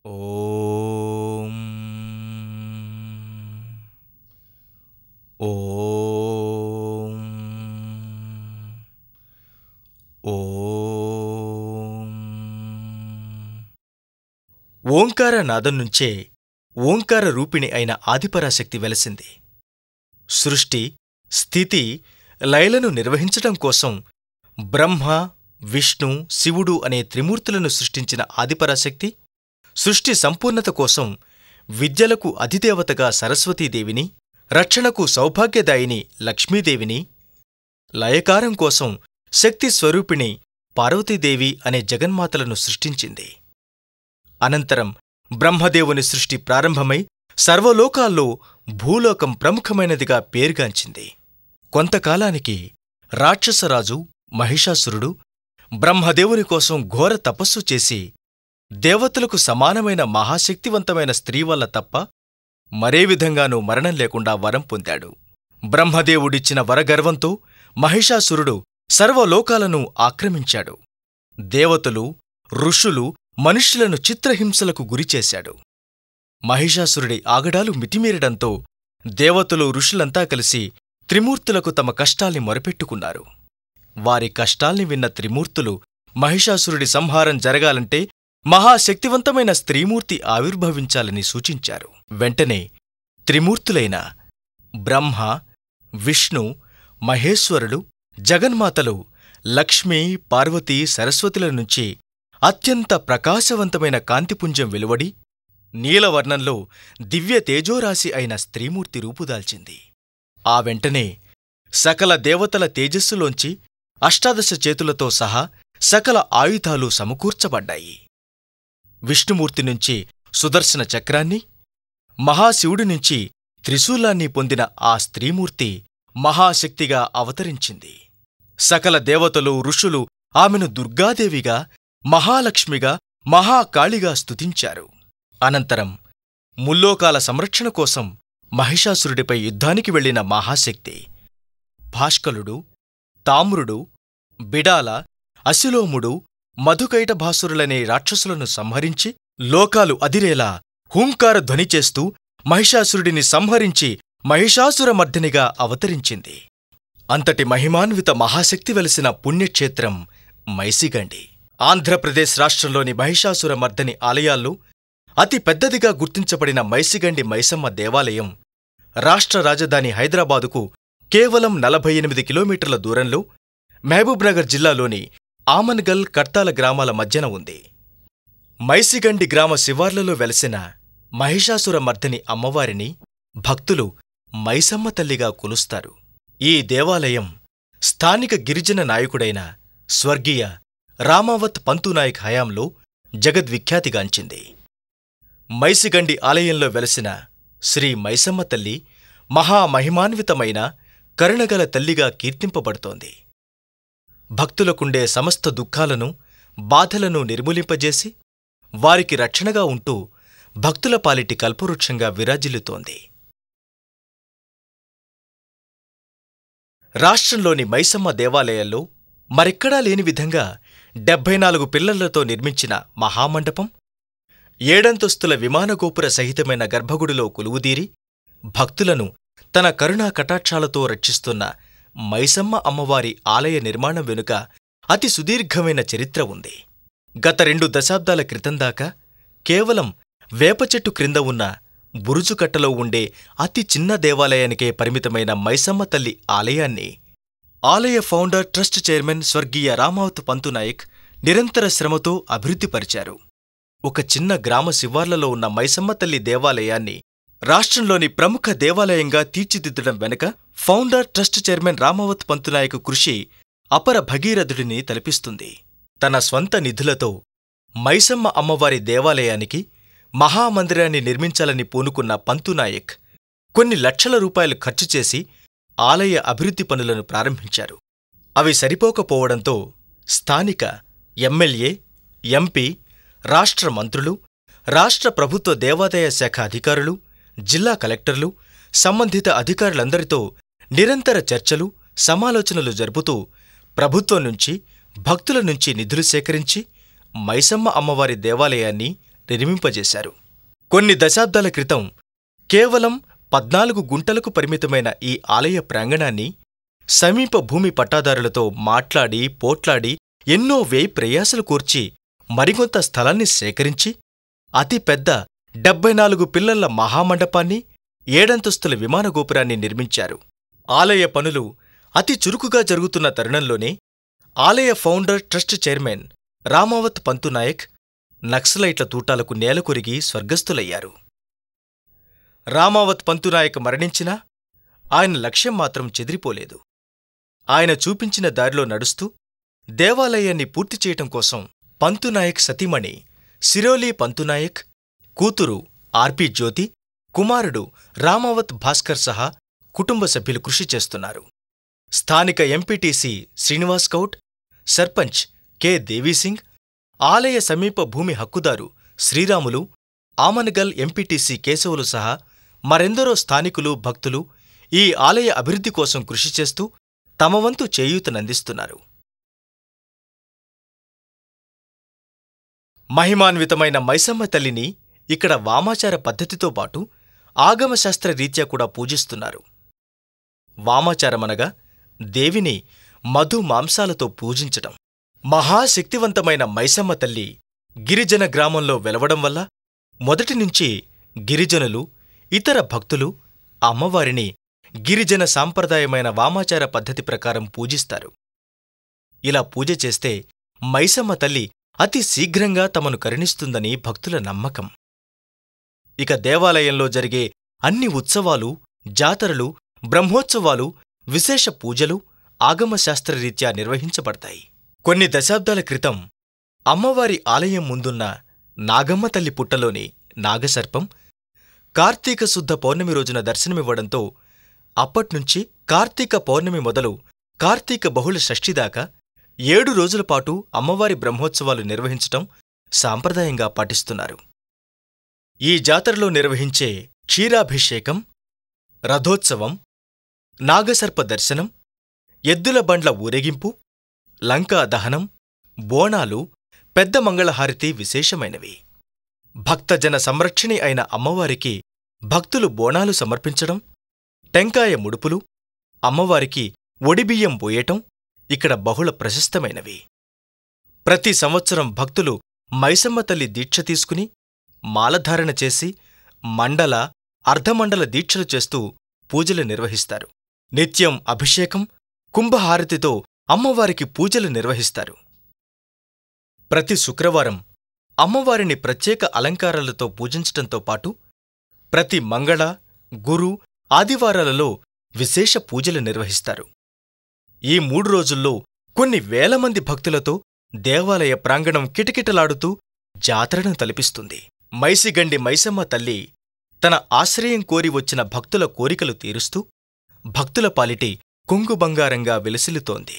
ఓం ఓం ఓం ఓంకార నాదం నుంచే ఓంకార రూపిణి అయిన ఆదిపరాశక్తి వెలసింది. సృష్టి, స్థితి, లయలను నిర్వహించటం కోసం బ్రహ్మ, విష్ణు, శివుడు అనే త్రిమూర్తులను సృష్టించిన ఆదిపరాశక్తి, సృష్టి సంపూర్ణత కోసం విద్యలకు అధిదేవతగా సరస్వతీదేవిని, రక్షణకు సౌభాగ్యదాయిని లక్ష్మీదేవిని, లయకారం కోసం శక్తి స్వరూపిణి పార్వతీదేవి అనే జగన్మాతలను సృష్టించింది. అనంతరం బ్రహ్మదేవుని సృష్టి ప్రారంభమై సర్వలోకాల్లో భూలోకం ప్రముఖమైనదిగా పేరుగాంచింది. కొంతకాలానికి రాక్షసరాజు మహిషాసురుడు బ్రహ్మదేవుని కోసం ఘోర తపస్సు చేసి దేవతలకు సమానమైన మహాశక్తివంతమైన స్త్రీ వల్ల తప్ప మరే విధంగానూ మరణం లేకుండా వరం పొందాడు. బ్రహ్మదేవుడిచ్చిన వరగర్వంతో మహిషాసురుడు సర్వలోకాలను ఆక్రమించాడు. దేవతలు, ఋషులు, మనుష్యులను చిత్రహింసలకు గురిచేశాడు. మహిషాసురుడి ఆగడాలు మితిమీరడంతో దేవతలు, ఋషులంతా కలిసి త్రిమూర్తులకు తమ కష్టాల్ని మొరపెట్టుకున్నారు. వారి కష్టాల్ని విన్న త్రిమూర్తులు మహిషాసురుడి సంహారం జరగాలంటే మహాశక్తివంతమైన స్త్రీమూర్తి ఆవిర్భవించాలని సూచించారు. వెంటనే త్రిమూర్తులైన బ్రహ్మ, విష్ణు, మహేశ్వరులు, జగన్మాతలు లక్ష్మీ, పార్వతీ, సరస్వతుల నుంచి అత్యంత ప్రకాశవంతమైన కాంతిపుంజం వెలువడి నీలవర్ణంలో దివ్య తేజోరాశి అయిన స్త్రీమూర్తి రూపుదాల్చింది. ఆ వెంటనే సకల దేవతల తేజస్సులోంచి అష్టాదశ చేతులతో సహా సకల ఆయుధాలు సమకూర్చబడ్డాయి. విష్ణుమూర్తి నుంచి సుదర్శన చక్రాన్ని, మహాశివుడి నుంచి త్రిశూలాన్ని పొందిన ఆ స్త్రీమూర్తి మహాశక్తిగా అవతరించింది. సకల దేవతలు, ఋషులు ఆమెను దుర్గాదేవిగా, మహాలక్ష్మిగా, మహాకాళిగా స్తుతించారు. అనంతరం ముల్లోకాల సంరక్షణ కోసం మహిషాసురుడిపై యుద్ధానికి వెళ్లిన మహాశక్తి భాష్కలుడు, తామ్రుడు, బిడాల, అసిలోముడు, మధుకైటభాసురులనే రాక్షసులను సంహరించి లోకాలు అదిరేలా హూంకార ధ్వని చేస్తూ మహిషాసురుడిని సంహరించి మహిషాసురమర్దినిగా అవతరించింది. అంతటి మహిమాన్విత మహాశక్తి వెలసిన పుణ్యక్షేత్రం మైసిగండి. ఆంధ్రప్రదేశ్ రాష్ట్రంలోని మహిషాసురమర్దిని ఆలయాల్లో అతి పెద్దదిగా గుర్తించబడిన మైసిగండి మైసమ్మ దేవాలయం రాష్ట్ర రాజధాని హైదరాబాదుకు కేవలం 48 కిలోమీటర్ల దూరంలో మహబూబ్నగర్ జిల్లాలోని ఆమన్గల్, కర్తాల గ్రామాల మధ్యన ఉంది. మైసిగండి గ్రామ శివార్లలో వెలసిన మహిషాసురమర్దిని అమ్మవారిని భక్తులు మైసమ్మ తల్లిగా కొలుస్తారు. ఈ దేవాలయం స్థానిక గిరిజన నాయకుడైన స్వర్గీయ రామావత్ పంతునాయక్ హయాంలో జగద్విఖ్యాతిగాంచింది. మైసిగండి ఆలయంలో వెలసిన శ్రీ మైసమ్మ తల్లి మహామహిమాన్వితమైన కరుణగల తల్లిగా కీర్తింపబడుతోంది. భక్తులకుండే సమస్త దుఃఖాలను, బాధలను నిర్మూలింపజేసి వారికి రక్షణగా ఉంటూ భక్తుల పాలిటి కల్పవృక్షంగా విరాజిల్లుతోంది. రాష్ట్రంలోని మైసమ్మ దేవాలయాల్లో మరెక్కడా లేని విధంగా 74 పిల్లర్లతో నిర్మించిన మహామండపం, 7 విమానగోపుర సహితమైన గర్భగుడిలో కొలువుదీరి భక్తులను తన కరుణా కటాక్షాలతో రక్షిస్తున్న మైసమ్మ అమ్మవారి ఆలయ నిర్మాణం వెనుక అతి సుదీర్ఘమైన చరిత్ర ఉంది. గత 2 దశాబ్దాల క్రితం దాకా కేవలం వేపచెట్టు క్రింద ఉన్న బురుజుకట్టలో ఉండే అతి చిన్న దేవాలయానికే పరిమితమైన మైసమ్మ తల్లి ఆలయాన్ని ఆలయ ఫౌండర్, ట్రస్ట్ చైర్మన్ స్వర్గీయ రామావత్ పంతునాయక్ నిరంతర శ్రమతో అభివృద్ధిపరిచారు. ఒక చిన్న గ్రామ శివార్లలో ఉన్న మైసమ్మ తల్లి దేవాలయాన్ని రాష్ట్రంలోని ప్రముఖ దేవాలయంగా తీర్చిదిద్దడం వెనుక ఫౌండర్, ట్రస్ట్ చైర్మన్ రామావత్ పంతునాయక్ కృషి అపర భగీరథుడిని తలపిస్తుంది. తన స్వంత నిధులతో మైసమ్మ అమ్మవారి దేవాలయానికి మహామందిరాన్ని నిర్మించాలని పూనుకున్న పంతునాయక్ కొన్ని లక్షల రూపాయలు ఖర్చు చేసి ఆలయ అభివృద్ధి పనులను ప్రారంభించారు. అవి సరిపోకపోవడంతో స్థానిక ఎమ్మెల్యే, ఎంపీ, రాష్ట్ర మంత్రులు, రాష్ట్ర ప్రభుత్వ దేవాదాయ శాఖ అధికారులు, జిల్లా కలెక్టర్లు, సంబంధిత అధికారులందరితో నిరంతర చర్చలు, సమాలోచనలు జరుపుతూ ప్రభుత్వం నుంచి, భక్తుల నుంచి నిధులు సేకరించి మైసమ్మ అమ్మవారి దేవాలయాన్ని నిర్మింపజేశారు. కొన్ని దశాబ్దాల క్రితం కేవలం 14 గుంటలకు పరిమితమైన ఈ ఆలయ ప్రాంగణాన్ని సమీప భూమి పట్టాదారులతో మాట్లాడి పోట్లాడి ఎన్నో వ్యయ ప్రయాసలు కూర్చి మరికొంత స్థలాన్ని సేకరించి అతి పెద్ద 74 పిల్లర్ల మహామండపాన్ని 7 విమానగోపురాన్ని నిర్మించారు. ఆలయ పనులు అతి చురుకుగా జరుగుతున్న తరుణంలోనే ఆలయ founder trust chairman Ramavath Pantunayak నక్సలైట్ల తూటాలకు నేలకొరిగి స్వర్గస్థులయ్యారు. రామావత్ పంతునాయక్ మరణించినా ఆయన లక్ష్యం మాత్రం చెదిరిపోలేదు. ఆయన చూపించిన దారిలో నడుస్తూ దేవాలయాన్ని పూర్తిచేయటం కోసం పంతునాయక్ సతీమణి సిరోలీ పంతునాయక్, కూతురు ఆర్పి జ్యోతి, కుమారుడు రామావత్ భాస్కర్ సహా కుటుంబ సభ్యులు కృషి చేస్తున్నారు. స్థానిక ఎంపీటీసీ శ్రీనివాస్ గౌడ్, సర్పంచ్ కె దేవీసింగ్, ఆలయ సమీప భూమి హక్కుదారు శ్రీరాములు, ఆమనగల్ ఎంపీటీసీ కేశవులు సహా మరెందరో స్థానికులు, భక్తులు ఈ ఆలయ అభివృద్ధి కోసం కృషి చేస్తూ తమ వంతు చేయూతనందిస్తున్నారు. మహిమాన్వితమైన మైసమ్మ తల్లిని ఇక్కడ వామాచార పద్ధతితో పాటు ఆగమశాస్త్ర రీత్యా కూడా పూజిస్తున్నారు. వామాచారమనగా దేవిని మధు మాంసాలతో పూజించటం. మహాశక్తివంతమైన మైసమ్మ తల్లి గిరిజన గ్రామంలో వెలవడం వల్ల మొదటినుంచి గిరిజనులు, ఇతర భక్తులు అమ్మవారిని గిరిజన సాంప్రదాయమైన వామాచార పద్ధతి ప్రకారం పూజిస్తారు. ఇలా పూజ చేస్తే మైసమ్మ తల్లి అతి శీఘ్రంగా తమను కరుణిస్తుందని భక్తుల నమ్మకం. ఇక దేవాలయంలో జరిగే అన్ని ఉత్సవాలు, జాతరలు, బ్రహ్మోత్సవాలు, విశేష పూజలు ఆగమశాస్త్రరీత్యా నిర్వహించబడతాయి. కొన్ని దశాబ్దాల క్రితం అమ్మవారి ఆలయం ముందున్న నాగమ్మ తల్లి పుట్టలోని నాగసర్పం కార్తీక శుద్ధ పౌర్ణమి రోజున దర్శనమివ్వడంతో అప్పట్నుంచి కార్తీక పౌర్ణమి మొదలు కార్తీక బహుళ షష్ఠి దాకా 7 రోజులపాటు అమ్మవారి బ్రహ్మోత్సవాలు నిర్వహించటం సాంప్రదాయంగా పాటిస్తున్నారు. ఈ జాతరలో నిర్వహించే క్షీరాభిషేకం, రథోత్సవం, నాగసర్ప దర్శనం, ఎద్దుల బండ్ల ఊరేగింపు, లంకా దహనం, బోనాలు, పెద్ద మంగళహారతి విశేషమైనవి. భక్తజన సంరక్షణి అయిన అమ్మవారికి భక్తులు బోనాలు సమర్పించడం, టెంకాయ ముడుపులు, అమ్మవారికి ఒడిబియ్యం పోయటం ఇక్కడ బహుళ ప్రశస్తమైనవి. ప్రతి సంవత్సరం భక్తులు మైసమ్మ తల్లి దీక్ష తీసుకుని మాలధారణ చేసి మండల, అర్ధమండల దీక్షలు చేస్తూ పూజలు నిర్వహిస్తారు. నిత్యం అభిషేకం, కుంభహారతితో అమ్మవారికి పూజలు నిర్వహిస్తారు. ప్రతి శుక్రవారం అమ్మవారిని ప్రత్యేక అలంకారాలతో పూజించటంతో పాటు ప్రతి మంగళ, గురు, ఆదివారాలలో విశేష పూజలు నిర్వహిస్తారు. ఈ 3 రోజుల్లో కొన్ని వేల మంది భక్తులతో దేవాలయ ప్రాంగణం కిటకిటలాడుతూ జాతరను తలపిస్తుంది. మైసిగండి మైసమ్మ తల్లి తన ఆశ్రయం కోరి వచ్చిన భక్తుల కోరికలు తీరుస్తూ భక్తుల పాలిటి కొంగు బంగారంగా వెలసిల్లుతోంది.